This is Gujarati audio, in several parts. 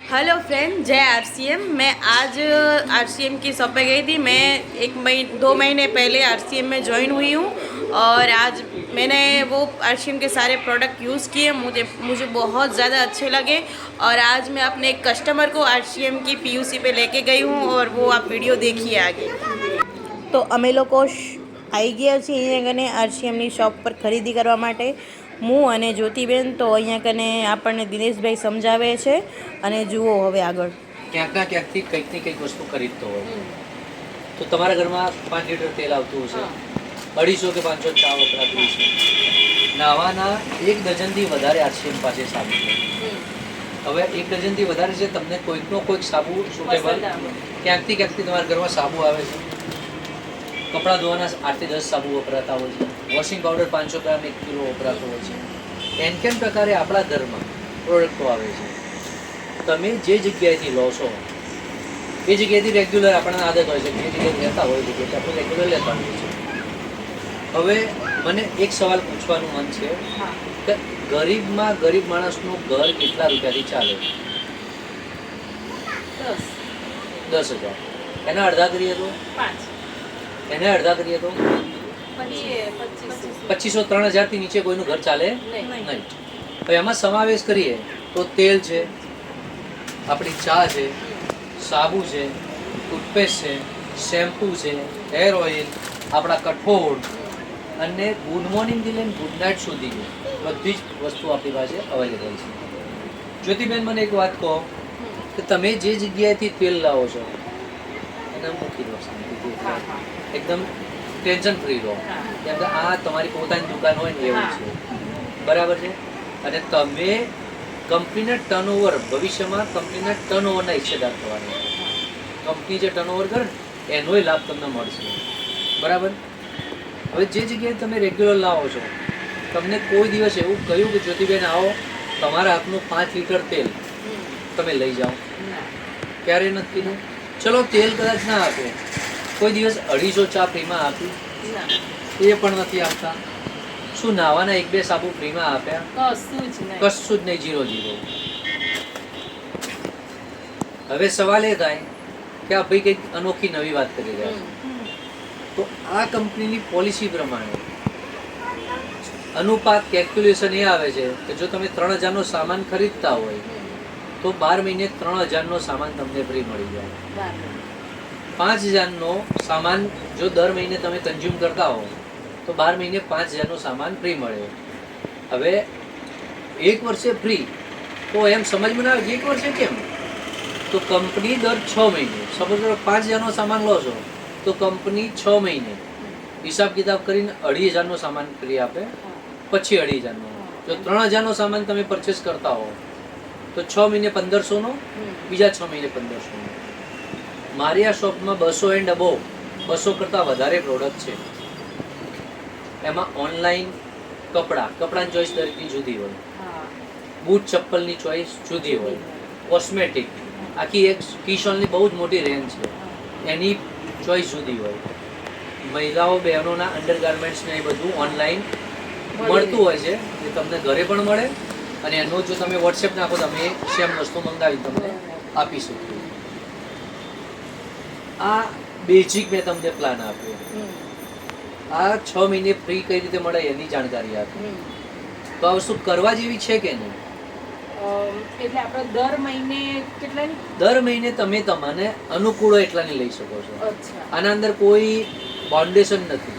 हेलो फ्रेंड, जय आरसीएम। मैं आज आरसीएम की शॉप पे गई थी। मैं 2 महीने पहले आरसीएम में ज्वाइन हुई हूँ और आज मैंने वो आरसीएम के सारे प्रोडक्ट यूज़ किए। मुझे बहुत ज़्यादा अच्छे लगे और आज मैं अपने एक कस्टमर को आरसीएम की पीयूसी पे लेके गई हूँ और वो आप वीडियो देखिए आगे। તો અમે લોકો આવી ગયા છીએ અહીંયા કને આરસીએમની શોપ પર ખરીદી કરવા માટે. હું અને જ્યોતિબેન તો અહીંયા કને આપણને દિનેશભાઈ સમજાવે છે અને જુઓ હવે આગળ. ક્યાંક ના ક્યાંકથી કંઈક ને કંઈક વસ્તુ ખરીદતો હોય તો તમારા ઘરમાં 5 લીટર તેલ આવતું હશે, 250 કે 500 ચા વપરાતું હશે, નાવાના 1 ડઝનથી વધારે આરસીએમ પાસે સાબુ છે. હવે 1 ડઝનથી વધારે છે, તમને કોઈકનો કોઈક સાબુ સુટેબલ ક્યાંકથી તમારા ઘરમાં સાબુ આવે છે. કપડાં ધોવાના 8 થી 10 સાબુ વપરાતા હોય છે. વોશિંગ પાવડર 500 ગ્રામ 1 કિલો વપરાતો હોય છે. એન પ્રકારે આપણા ઘરમાં પ્રોડક્ટો આવે છે. તમે જે જગ્યાએથી લો છો એ જગ્યાએથી રેગ્યુલર આપણને આદત હોય છે કે જે જગ્યાએ લેતા હોય છે કે આપણે રેગ્યુલર લેતા હોઈએ છીએ. હવે મને એક સવાલ પૂછવાનું મન છે કે ગરીબમાં ગરીબ માણસનું ઘર કેટલા રૂપિયાથી ચાલે? 10,000. એના અડધા કરીએ તો 5. એને અડધા કરીએ તો 2500. 3,000 થી નીચે કોઈનું ઘર ચાલે નહીં. હવે એમાં સમાવેશ કરીએ તો તેલ છે, આપણી ચા છે, સાબુ છે, ટૂથપેસ્ટ છે, શેમ્પૂ છે, હેર ઓઇલ, આપણા કઠોળ અને ગુડ મોર્નિંગથી લઈને ગુડ નાઇટ સુધી બધી જ વસ્તુ આપણી પાસે અવેલેબલ છે. જ્યોતિબેન, મને એક વાત કહો કે તમે જે જગ્યાએથી તેલ લાવો છો એને મૂકી દો શાંતિથી, એકદમ ટેન્શન ફ્રી રહો. કેમ કે આ તમારી પોતાની દુકાન હોય ને એવું છે, બરાબર છે. અને તમે કંપનીના ટર્નઓવર, ભવિષ્યમાં કંપનીના ટર્નઓવરના હિસ્સેદાર થવાના. કંપની જે ટર્નઓવર કરે ને એનોય લાભ તમને મળશે, બરાબર. હવે જે જગ્યાએ તમે રેગ્યુલર લાવો છો, તમને કોઈ દિવસ એવું કહ્યું કે જ્યોતિબેન આવો તમારા હાથનું 5 લીટર તેલ તમે લઈ જાઓ? ક્યારેય નથી કીધું. ચલો તેલ કદાચ ના આપે, કોઈ દિવસ 250 ચા ફ્રીમાં આપી? એ પણ નથી આપતા. શું નાવાના 1-2 સાબુ ફ્રીમાં આપ્યા? કશું જ નહીં, 0. હવે સવાલ એ થાય કે આ ભાઈ કંઈક અનોખી નવી વાત કરી રહ્યા છે. તો આ કંપનીની પોલિસી પ્રમાણે અનુપાત કેલ્ક્યુલેશન એ આવે છે કે જો તમે 3,000 નો સામાન ખરીદતા હોય તો 12 મહિને 3,000 નો સામાન તમને ફ્રી મળી જાય. 5,000 નો સામાન જો દર મહિને તમે કન્ઝ્યુમ કરતા હો તો 12 મહિને 5,000 નો સામાન ફ્રી મળે. હવે 1 વર્ષે ફ્રી તો એમ સમજમાં ના આવે કે 1 વર્ષે કેમ? તો કંપની દર 6 મહિને, સપોઝ 5,000 નો સામાન લો છો તો કંપની 6 મહિને હિસાબ કિતાબ કરીને 2,500 નો સામાન ફ્રી આપે, પછી 2,500 નો. જો 3,000 નો સામાન તમે પરચેસ કરતા હો તો 6 મહિને 1,500 નો, બીજા 6 મહિને 1,500 નો. મારી આ શોપમાં 200 એન્ડ અબોવ 200 કરતાં વધારે પ્રોડક્ટ છે. એમાં ઓનલાઈન કપડાની ચોઈસ દરેકની જુદી હોય, બૂટ ચપ્પલની ચોઈસ જુદી હોય, કોસ્મેટિક આખી એક કિશોલની બહુ જ મોટી રેન્જ છે એની ચોઈસ જુદી હોય, મહિલાઓ બહેનોના અંડરગાર્મેન્ટ્સ ને એ બધું ઓનલાઈન મળતું હોય છે. એ તમને ઘરે પણ મળે અને એનો જો તમે વોટ્સએપ નાખો તમે સેમ વસ્તુ મંગાવી તમને આપી શકીએ. આ બેઝિક મેં તમને પ્લાન આપ્યો. આ 6 મહિને ફ્રી કઈ રીતે મળે એની જાણકારી આપી. તો આ વસ્તુ કરવા જેવી છે કે નહીં? એટલે આપણે દર મહિને કેટલાની? દર મહિને તમે તમને અનુકૂળ એટલાની લઈ શકો છો. આના અંદર કોઈ બાઉન્ડેશન નથી.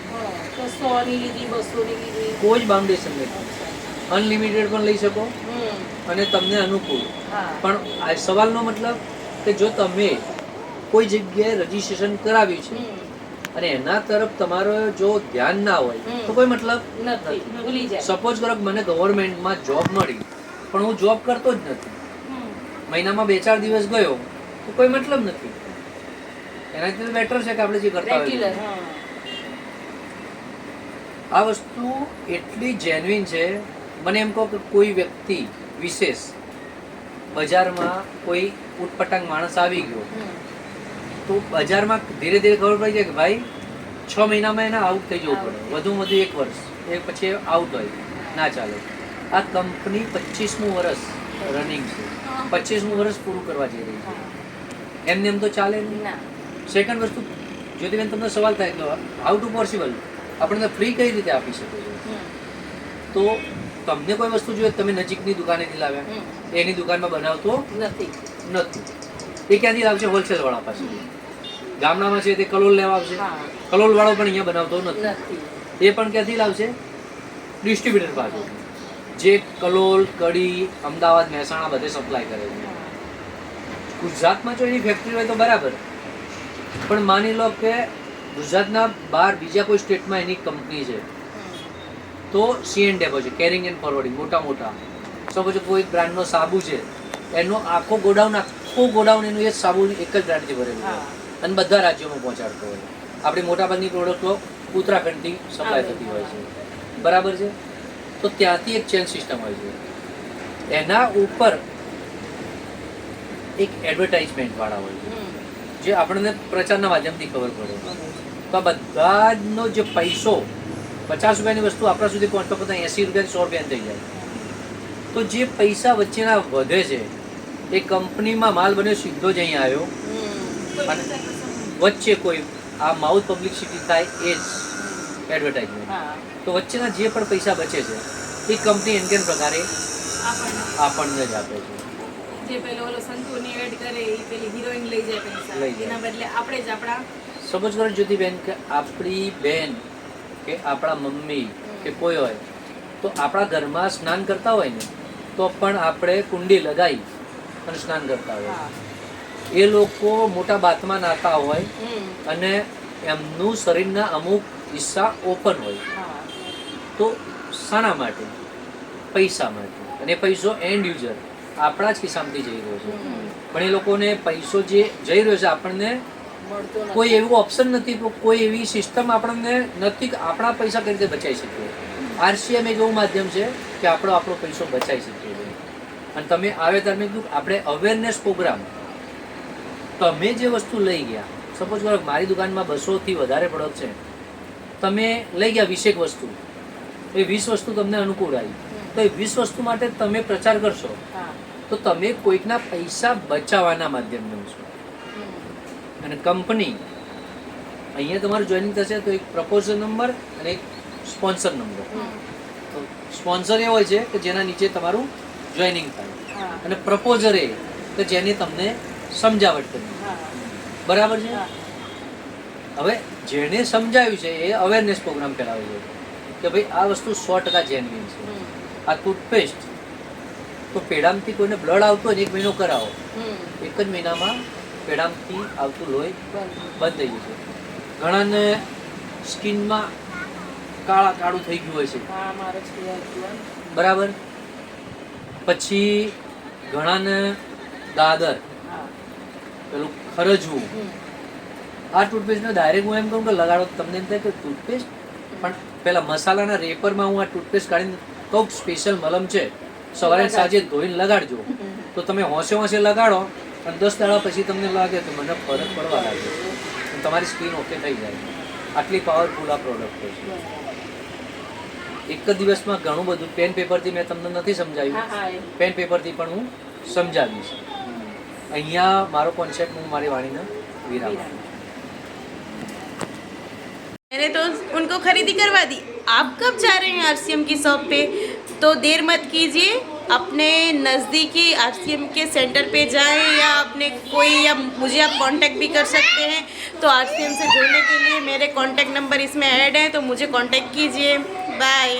તો 100 ની લીધી, 200 ની લીધી, કોઈ જ બાઉન્ડેશન નથી. અનલિમિટેડ પણ લઈ શકો અને તમને અનુકૂળ પણ. આ સવાલનો મતલબ કે જો તમે કોઈ જગ્યાએ રજીસ્ટ્રેશન કરાવ્યું છે અને એના તરફ તમારો જો ધ્યાન ના હોય તો કોઈ મતલબ નથી. ભૂલી જાય. સપોઝ કરો મને ગવર્મેન્ટમાં જોબ મળી પણ હું જોબ કરતો જ નથી, મહિનામાં 2-4 દિવસ ગયો તો કોઈ મતલબ નથી. એનાથી બેટર છે કે આપણે જે કરતા હોઈએ. આ વસ્તુ એટલી જેન્યુઇન છે. મને એમ કહો કે કોઈ વ્યક્તિ વિશેષ બજારમાં કોઈ ઉટપટાંગ માણસ આવી ગયો તો બજારમાં ધીરે ધીરે ખબર પડી જાય કે ભાઈ 6 મહિનામાં એને આઉટ થઈ જવું પડે, વધુમાં વધુ 1 વર્ષ, એ પછી આઉટ હોય, ના ચાલે. આ કંપની 25મું વર્ષ રનિંગ છે, 25મું વર્ષ પૂરું કરવા જઈ રહી છે. એમને એમ તો ચાલે નહીં. ના. સેકન્ડ વસ્તુ, જ્યોતિબેન તમને સવાલ થાય તો હાઉ ટુ પોસિબલ, આપણને ફ્રી કઈ રીતે આપી શકો છો? તો તમને કોઈ વસ્તુ જોઈએ તમે નજીકની દુકાનેથી લાવ્યા, એની દુકાનમાં બનાવતો નથી. એ ક્યાંથી લાવશે? હોલસેલ વાળા પાસે. ગામડામાં છે તે કલોલ લેવા આવશે, કલોલ વાળો પણ અહીંયા બનાવતો નથી. એ પણ ક્યાંથી લાવશે? ડિસ્ટ્રીબ્યુટર પાસે, જે કલોલ, કડી, અમદાવાદ, મહેસાણા બધે સપ્લાય કરે છે. ગુજરાતમાં જો એની ફેક્ટરી હોય તો બરાબર, પણ માની લો કે ગુજરાતના બહાર બીજા કોઈ સ્ટેટમાં એની કંપની છે, તો સીએન ડેપો છે, કેરિંગ એન્ડ ફોરવર્ડિંગ, મોટા મોટા. સપોઝ કોઈ બ્રાન્ડનો સાબુ છે, એનો આખો ગોડાઉન એનું એ સાબુ એક જ બ્રાન્ડથી ભરેલું હોય અને બધા રાજ્યોમાં પહોંચાડતો હોય. આપણી મોટાભાગની પ્રોડક્ટો ઉત્તરાખંડથી સપ્લાય થતી હોય છે, બરાબર છે. તો ત્યાંથી એક ચેન સિસ્ટમ હોય છે, એના ઉપર એક એડવર્ટાઇઝમેન્ટ વાળા હોય છે, જે આપણને પ્રચારના માધ્યમથી ખબર પડે. તો આ બધાનો જે પૈસો 50 રૂપિયાની વસ્તુ આપણા સુધી પહોંચતા પહોંચતા 80 રૂપિયા 100 રૂપિયા થઈ જાય. તો જે પૈસા વચ્ચેના વધે છે એ કંપનીમાં માલ બન્યો સીધો જ અહીંયા આવ્યો, અને વચ્ચે કોઈ આ માઉથ પબ્લિસિટી થાય એ જ એડવર્ટાઇઝમેન્ટ. તો વચ્ચેના જે પણ પૈસા બચે છે એ કંપની એનકેન પ્રકારે આપણને જ આપે છે. જે પેલો ઓલો સંતુની એડ કરે એ પેલી હિરોઈન લઈ જાય પૈસા, એના બદલે આપણે જ આપણા સમજ કરો જ્યોતિબેન કે આપણી બેન કે આપણા મમ્મી કે કોઈ હોય તો આપણા ઘરમાં સ્નાન કરતા હોય ને તો પણ આપણે કુંડી લગાવી અને સ્નાન કરતા હોય. એ લોકો મોટા બાથમાં નાતા હોય અને એમનું શરીરના અમુક હિસ્સા ઓપન હોય. તો શાના માટે? પૈસા માટે. અને પૈસો એન્ડ યુઝર આપણા જ ખિસ્સામાંથી જઈ રહ્યો છે, પણ એ લોકોને પૈસો જે જઈ રહ્યો છે આપણને કોઈ એવું ઓપ્શન નથી, કોઈ એવી સિસ્ટમ આપણને નથી કે આપણા પૈસા કઈ રીતે બચાવી શકીએ. આરસીએમ એક એવું માધ્યમ છે કે આપણો પૈસો બચાવી શકીએ છીએ. અને તમે આવે ત્યારે મેં કીધું આપણે અવેરનેસ પ્રોગ્રામ, તમે જે વસ્તુ લઈ ગયા, સપોઝ કરો મારી દુકાનમાં 200થી વધારે પ્રોડક્ટ છે, તમે લઈ ગયા 20 વસ્તુ, એ 20 વસ્તુ તમને અનુકૂળ આવી, તો એ 20 વસ્તુ માટે તમે પ્રચાર કરશો તો તમે કોઈકના પૈસા બચાવવાના માધ્યમ બનશો. અને કંપની અહીંયા તમારું જોઈનિંગ થશે તો એક પ્રપોઝલ નંબર અને એક સ્પોન્સર નંબર. તો સ્પોન્સર એ હોય છે કે જેના નીચે તમારું જોઈનિંગ થાય, અને પ્રપોઝર એ કે જેની તમને સમજાવટ કરવી, બરાબર છે. હવે જેને સમજાવ્યું છે એ અવેરનેસ પ્રોગ્રામ કરાવે છે કે ભાઈ આ વસ્તુ 100% જેન્યુઇન છે. આ ટૂથપેસ્ટ તો પેડામથી કોઈને બ્લડ આવતો હોય 1 મહિનો કરાવો, 1 જ મહિનામાં પેડામથી આવતું લોહી બંધ થઈ જશે. ઘણાને સ્કિનમાં કાળું થઈ ગયું હોય છે, બરાબર. પછી ઘણાને દાદર, પેલું ખરજવું. આ ટૂથપેસ્ટને ડાયરેક્ટ હું એમ કહું કે લગાડો, તમને એમ થાય કે ટૂથપેસ્ટ, પણ પેલા મસાલાના રેપરમાં હું આ ટૂથપેસ્ટ કાઢીને કહું સ્પેશિયલ મલમ છે, સવારે સાંજે ધોઈને લગાડજો. તો તમે હોંશે લગાડો અને 10 દાડા પછી તમને લાગે તો મને ફરક પડવા લાગે, તમારી સ્કિન ઓકે થઈ જાય. આટલી પાવરફુલ આ પ્રોડક્ટ છે. એક જ દિવસમાં ઘણું બધું, પેન પેપરથી મેં તમને નથી સમજાવ્યું, પેન પેપરથી પણ હું સમજાવીશ. અહીંયા મારો કોન્સેપ્ટ હું મારી વાણીને વિરામ આપું. मैंने तो उनको खरीदी करवा दी. आप कब जा रहे हैं आरसीएम की शॉप पे? तो देर मत कीजिए, अपने नज़दीकी आरसीएम के सेंटर पे जाएं या अपने कोई, या मुझे आप कांटेक्ट भी कर सकते हैं. तो आरसीएम से जुड़ने के लिए मेरे कांटेक्ट नंबर इसमें ऐड है, तो मुझे कांटेक्ट कीजिए. बाय.